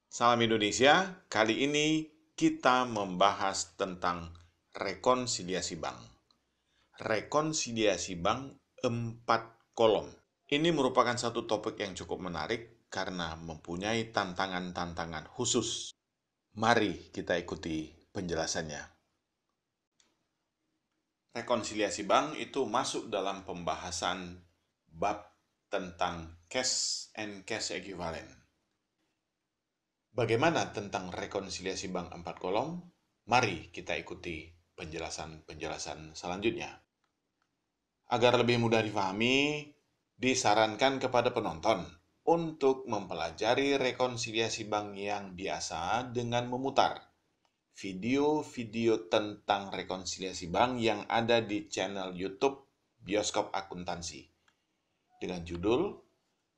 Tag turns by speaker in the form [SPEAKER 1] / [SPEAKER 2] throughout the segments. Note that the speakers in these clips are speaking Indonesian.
[SPEAKER 1] Salam Indonesia, kali ini kita membahas tentang rekonsiliasi bank. Rekonsiliasi bank 4 kolom. Ini merupakan satu topik yang cukup menarik karena mempunyai tantangan-tantangan khusus. Mari kita ikuti penjelasannya. Rekonsiliasi bank itu masuk dalam pembahasan bab tentang cash and cash equivalent. Bagaimana tentang rekonsiliasi bank 4 kolom? Mari kita ikuti penjelasan-penjelasan selanjutnya. Agar lebih mudah difahami, disarankan kepada penonton untuk mempelajari rekonsiliasi bank yang biasa dengan memutar video-video tentang rekonsiliasi bank yang ada di channel YouTube Bioskop Akuntansi dengan judul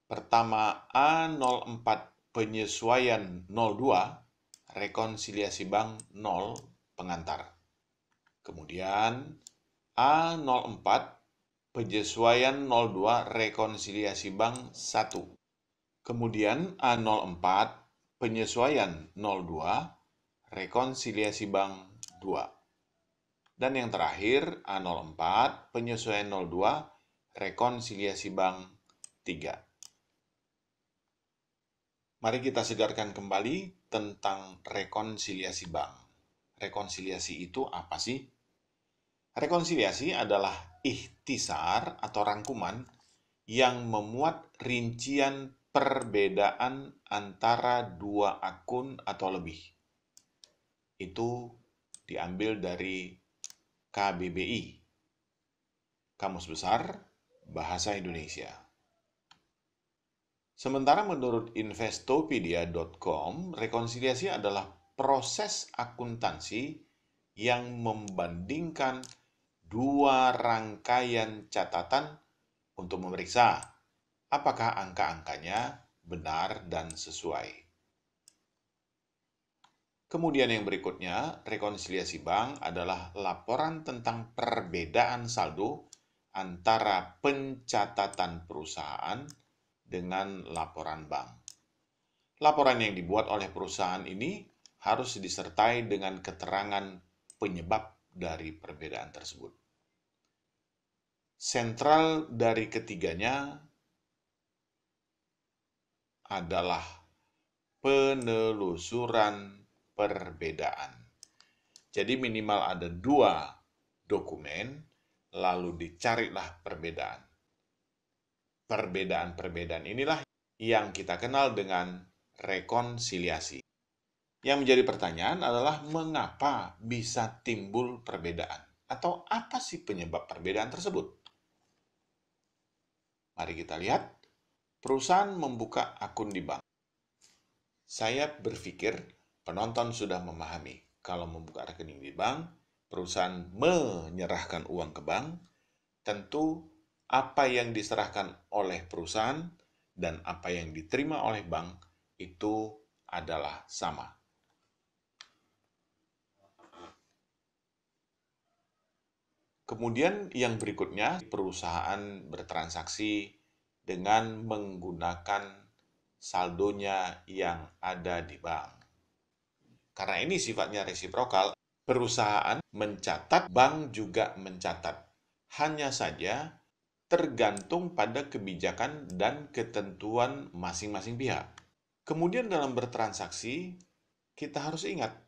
[SPEAKER 1] pertama A04 penyesuaian 02 rekonsiliasi bank 0 pengantar. Kemudian A04 penyesuaian 02 rekonsiliasi bank 1. Kemudian A04 penyesuaian 02 rekonsiliasi bank 2. Dan yang terakhir A04 penyesuaian 02 rekonsiliasi bank 3. Mari kita segarkan kembali tentang rekonsiliasi bank. Rekonsiliasi itu apa sih? Rekonsiliasi adalah ikhtisar atau rangkuman yang memuat rincian perbedaan antara dua akun atau lebih. Itu diambil dari KBBI, Kamus Besar Bahasa Indonesia. Sementara menurut investopedia.com, rekonsiliasi adalah proses akuntansi yang membandingkan dua rangkaian catatan untuk memeriksa apakah angka-angkanya benar dan sesuai. Kemudian yang berikutnya, rekonsiliasi bank adalah laporan tentang perbedaan saldo antara pencatatan perusahaan dengan laporan bank. Laporan yang dibuat oleh perusahaan ini harus disertai dengan keterangan penyebab dari perbedaan tersebut. Sentral dari ketiganya adalah penelusuran perbedaan. Jadi minimal ada 2 dokumen, lalu dicarilah perbedaan. Perbedaan-perbedaan inilah yang kita kenal dengan rekonsiliasi. Yang menjadi pertanyaan adalah mengapa bisa timbul perbedaan? Atau apa sih penyebab perbedaan tersebut? Mari kita lihat. Perusahaan membuka akun di bank. Saya berpikir penonton sudah memahami kalau membuka rekening di bank, perusahaan menyerahkan uang ke bank, tentu apa yang diserahkan oleh perusahaan dan apa yang diterima oleh bank itu adalah sama. Kemudian yang berikutnya, perusahaan bertransaksi dengan menggunakan saldonya yang ada di bank. Karena ini sifatnya resiprokal, perusahaan mencatat, bank juga mencatat. Hanya saja tergantung pada kebijakan dan ketentuan masing-masing pihak. Kemudian dalam bertransaksi, kita harus ingat,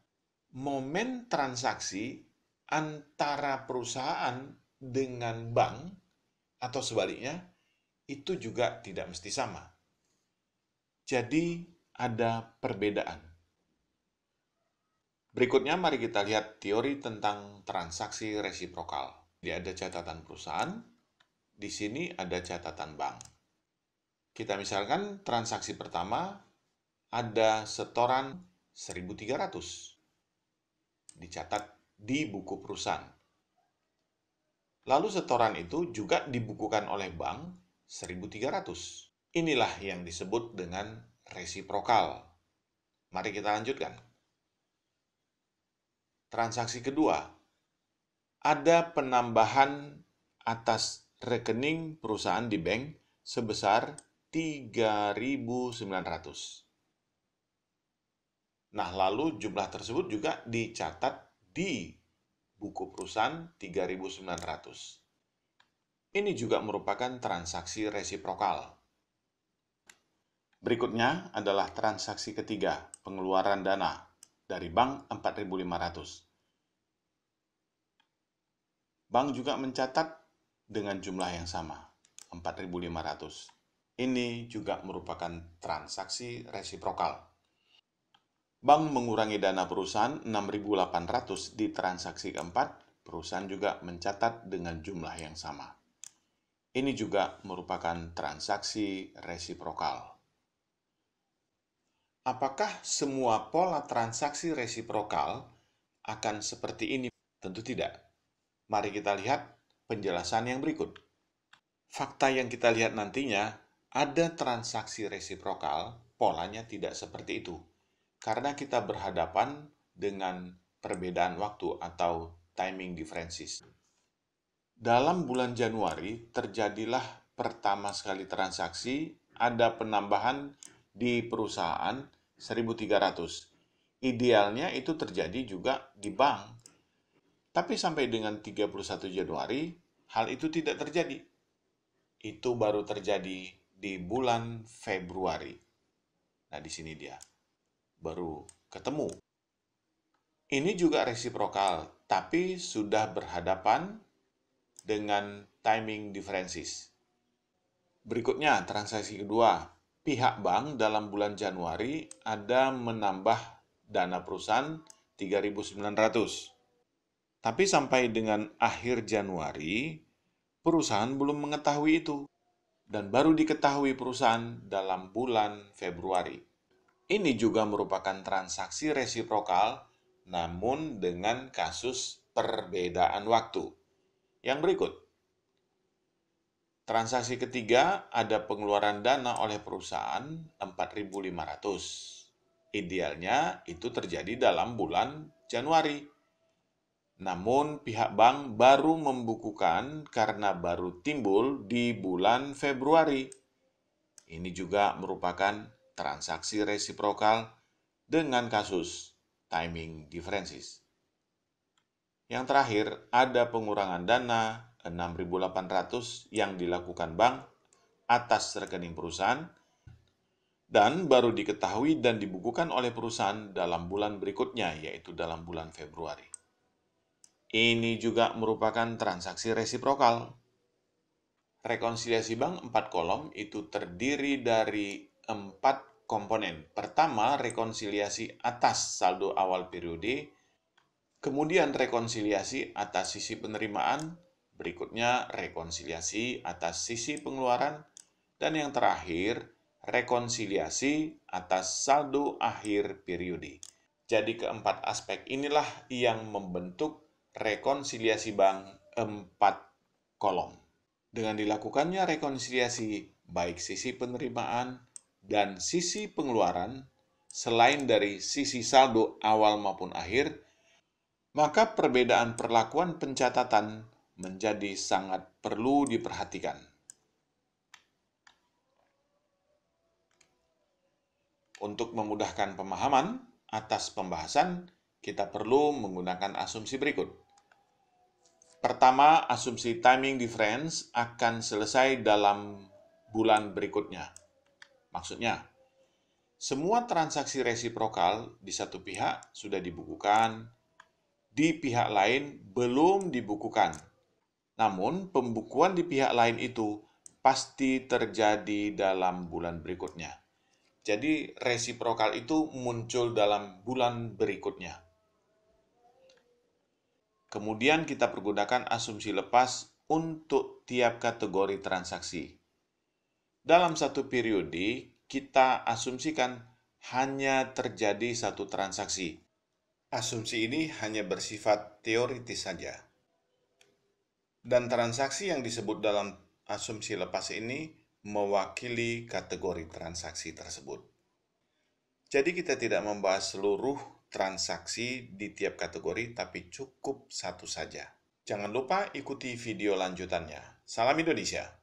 [SPEAKER 1] momen transaksi antara perusahaan dengan bank atau sebaliknya, itu juga tidak mesti sama. Jadi ada perbedaan. Berikutnya mari kita lihat teori tentang transaksi resiprokal. Jadi ada catatan perusahaan, di sini ada catatan bank. Kita misalkan transaksi pertama ada setoran 1.300 dicatat di buku perusahaan. Lalu setoran itu juga dibukukan oleh bank 1.300. Inilah yang disebut dengan resiprokal. Mari kita lanjutkan. Transaksi kedua, ada penambahan atas rekening perusahaan di bank sebesar 3.900. Nah, lalu jumlah tersebut juga dicatat di buku perusahaan 3.900. Ini juga merupakan transaksi resiprokal. Berikutnya adalah transaksi ketiga, pengeluaran dana dari bank 4.500. Bank juga mencatat dengan jumlah yang sama, 4.500. Ini juga merupakan transaksi resiprokal. Bank mengurangi dana perusahaan 6.800 di transaksi keempat, perusahaan juga mencatat dengan jumlah yang sama. Ini juga merupakan transaksi resiprokal. Apakah semua pola transaksi resiprokal akan seperti ini? Tentu tidak. Mari kita lihat penjelasan yang berikut. Fakta yang kita lihat nantinya, ada transaksi resiprokal, polanya tidak seperti itu. Karena kita berhadapan dengan perbedaan waktu atau timing differences. Dalam bulan Januari, terjadilah pertama sekali transaksi, ada penambahan di perusahaan 1.300. Idealnya itu terjadi juga di bank. Tapi sampai dengan 31 Januari, hal itu tidak terjadi. Itu baru terjadi di bulan Februari. Nah, di sini dia baru ketemu. Ini juga resiprokal, tapi sudah berhadapan dengan timing differences. Berikutnya, transaksi kedua. Pihak bank dalam bulan Januari ada menambah dana perusahaan 3.900. Tapi sampai dengan akhir Januari, perusahaan belum mengetahui itu. Dan baru diketahui perusahaan dalam bulan Februari. Ini juga merupakan transaksi resiprokal, namun dengan kasus perbedaan waktu. Yang berikut, transaksi ketiga ada pengeluaran dana oleh perusahaan 4.500. Idealnya itu terjadi dalam bulan Januari. Namun pihak bank baru membukukan karena baru timbul di bulan Februari. Ini juga merupakan transaksi resiprokal dengan kasus timing differences. Yang terakhir, ada pengurangan dana 6.800 yang dilakukan bank atas rekening perusahaan dan baru diketahui dan dibukukan oleh perusahaan dalam bulan berikutnya, yaitu dalam bulan Februari. Ini juga merupakan transaksi resiprokal. Rekonsiliasi bank 4 kolom itu terdiri dari 4 komponen. Pertama, rekonsiliasi atas saldo awal periode, kemudian rekonsiliasi atas sisi penerimaan, berikutnya rekonsiliasi atas sisi pengeluaran, dan yang terakhir, rekonsiliasi atas saldo akhir periode. Jadi keempat aspek inilah yang membentuk rekonsiliasi bank 4 kolom. Dengan dilakukannya rekonsiliasi baik sisi penerimaan dan sisi pengeluaran, selain dari sisi saldo awal maupun akhir, maka perbedaan perlakuan pencatatan menjadi sangat perlu diperhatikan. Untuk memudahkan pemahaman atas pembahasan, kita perlu menggunakan asumsi berikut. Pertama, asumsi timing difference akan selesai dalam bulan berikutnya. Maksudnya, semua transaksi resiprokal di satu pihak sudah dibukukan, di pihak lain belum dibukukan. Namun, pembukuan di pihak lain itu pasti terjadi dalam bulan berikutnya. Jadi, resiprokal itu muncul dalam bulan berikutnya. Kemudian kita pergunakan asumsi lepas untuk tiap kategori transaksi. Dalam satu periode, kita asumsikan hanya terjadi satu transaksi. Asumsi ini hanya bersifat teoritis saja. Dan transaksi yang disebut dalam asumsi lepas ini mewakili kategori transaksi tersebut. Jadi kita tidak membahas seluruh transaksi di tiap kategori, tapi cukup satu saja. Jangan lupa ikuti video lanjutannya. Salam Indonesia!